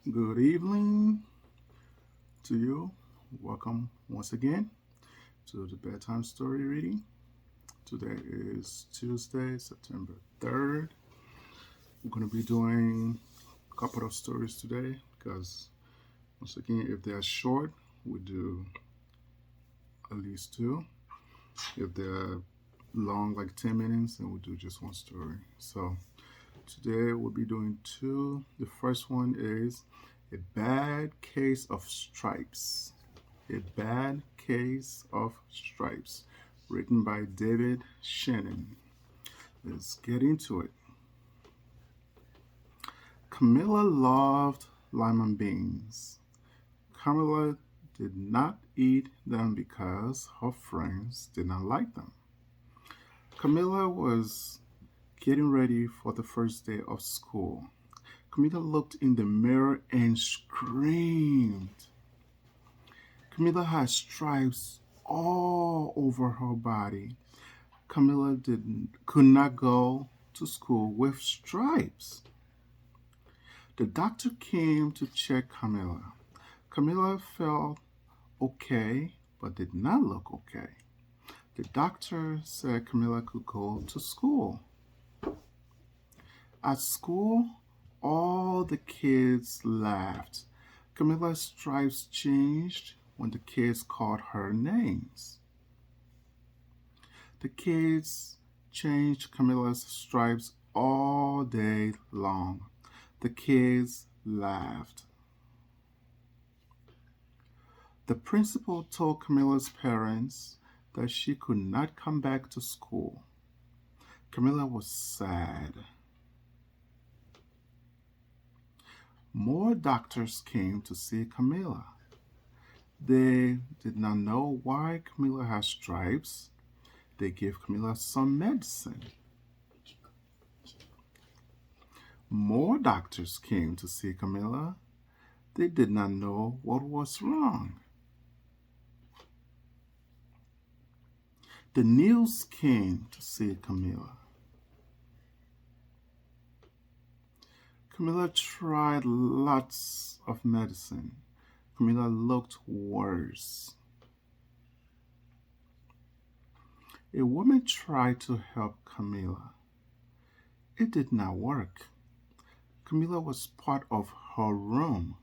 Good evening to you. Welcome once again to the bedtime story reading. Today is Tuesday, September 3rd. We're going to be doing a couple of stories today because, once again, if they are short, we do at least two. If they're long, like 10 minutes, then we do just one story. So, today we'll be doing two. The first one is A Bad Case of Stripes. A Bad Case of Stripes, written by David Shannon. Let's get into it. Camilla loved lemon beans. Camilla did not eat them because her friends did not like them. Camilla was getting ready for the first day of school. Camilla looked in the mirror and screamed. Camilla had stripes all over her body. Camilla could not go to school with stripes. The doctor came to check Camilla. Camilla felt okay, but did not look okay. The doctor said Camilla could go to school. At school, all the kids laughed. Camilla's stripes changed when the kids called her names. The kids changed Camilla's stripes all day long. The kids laughed. The principal told Camilla's parents that she could not come back to school. Camilla was sad. More doctors came to see Camilla. They did not know why Camilla had stripes. They gave Camilla some medicine. More doctors came to see Camilla. They did not know what was wrong. The news came to see Camilla. Camilla tried lots of medicine. Camilla looked worse. A woman tried to help Camilla. It did not work. Camilla was part of her room.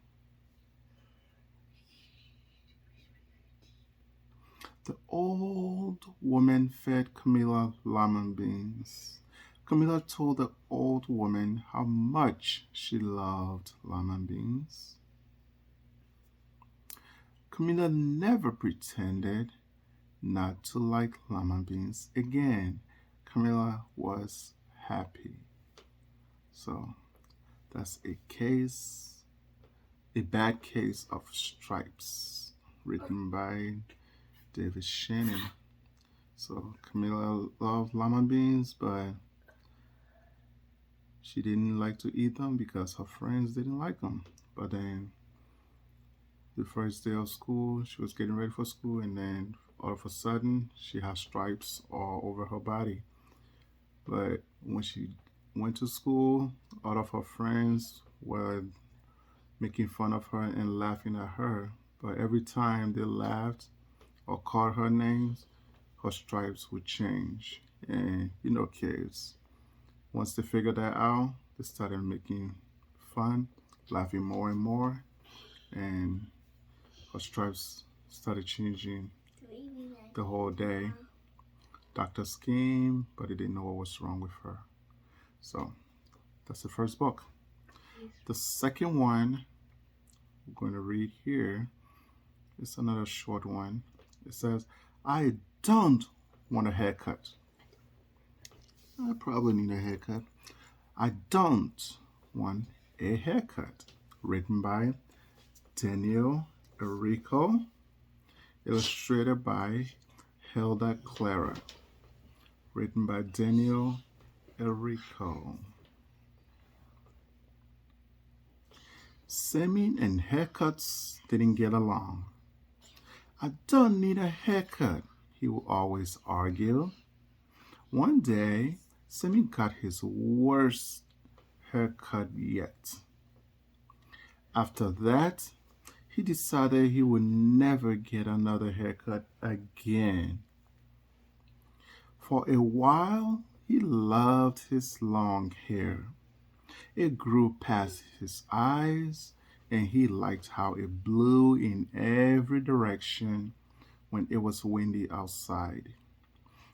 The old woman fed Camilla lemon beans. Camilla told the old woman how much she loved lemon beans. Camilla never pretended not to like lemon beans again. Camilla was happy. So that's a bad case of stripes, written by David Shannon. So Camilla loved lemon beans, but she didn't like to eat them because her friends didn't like them. But then the first day of school, she was getting ready for school, and then all of a sudden, she had stripes all over her body. But when she went to school, all of her friends were making fun of her and laughing at her. But every time they laughed or called her names, her stripes would change. And you know, kids, once they figured that out, they started making fun, laughing more and more, and her stripes started changing the whole day. Doctors came, but they didn't know what was wrong with her. So that's the first book. The second one we're going to read here is another short one. It says, I don't want a haircut. I probably need a haircut. I don't want a haircut. Written by Daniel Enrico. Illustrated by Hilda Clara. Written by Daniel Enrico. Sammy and haircuts didn't get along. I don't need a haircut, he would always argue. One day, Sammy got his worst haircut yet. After that, he decided he would never get another haircut again. For a while, he loved his long hair. It grew past his eyes, and he liked how it blew in every direction when it was windy outside.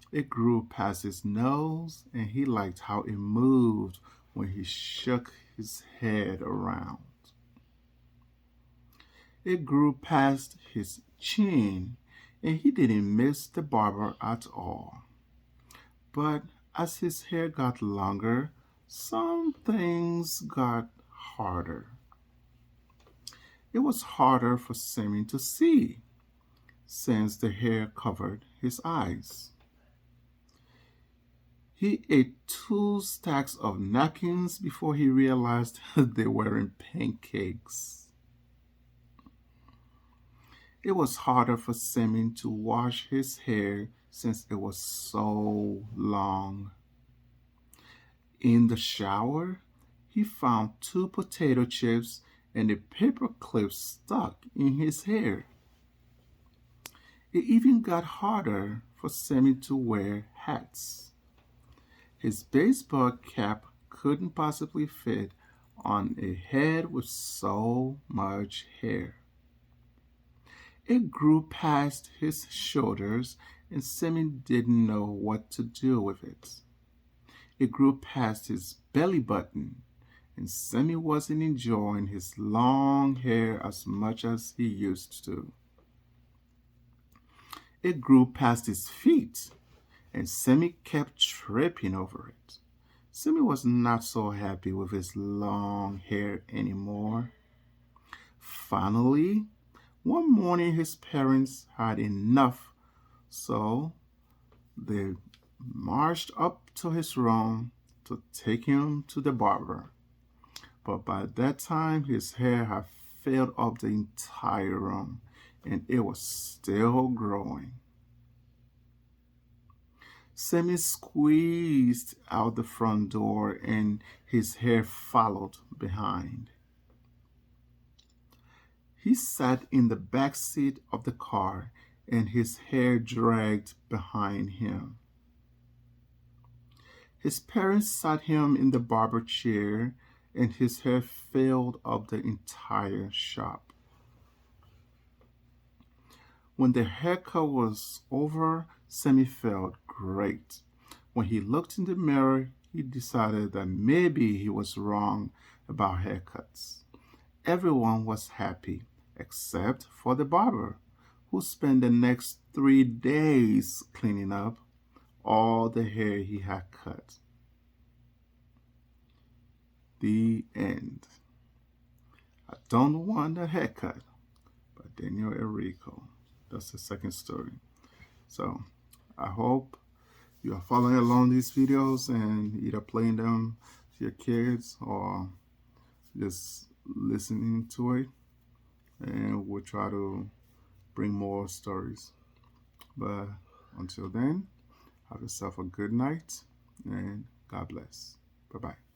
It grew past his nose, and he liked how it moved when he shook his head around. It grew past his chin, and he didn't miss the barber at all. But as his hair got longer, some things got harder. It was harder for Sammy to see, since the hair covered his eyes. He ate 2 stacks of napkins before he realized they weren't pancakes. It was harder for Sammy to wash his hair since it was so long. In the shower, he found 2 potato chips and a paper clip stuck in his hair. It even got harder for Sammy to wear hats. His baseball cap couldn't possibly fit on a head with so much hair. It grew past his shoulders, and Sammy didn't know what to do with it. It grew past his belly button, and Sammy wasn't enjoying his long hair as much as he used to. It grew past his feet, and Sammy kept tripping over it. Sammy was not so happy with his long hair anymore. Finally, one morning his parents had enough, so they marched up to his room to take him to the barber. But by that time, his hair had filled up the entire room, and it was still growing. Sammy squeezed out the front door, and his hair followed behind. He sat in the back seat of the car, and his hair dragged behind him. His parents sat him in the barber chair, and his hair filled up the entire shop. When the haircut was over, Sammy felt great. When he looked in the mirror, he decided that maybe he was wrong about haircuts. Everyone was happy, except for the barber, who spent the next 3 days cleaning up all the hair he had cut. The end. I Don't Want a Haircut by Daniel Enrico. That's the second story. So I hope you are following along these videos and either playing them to your kids or just listening to it, and we'll try to bring more stories. But until then, have yourself a good night and God bless. Bye bye.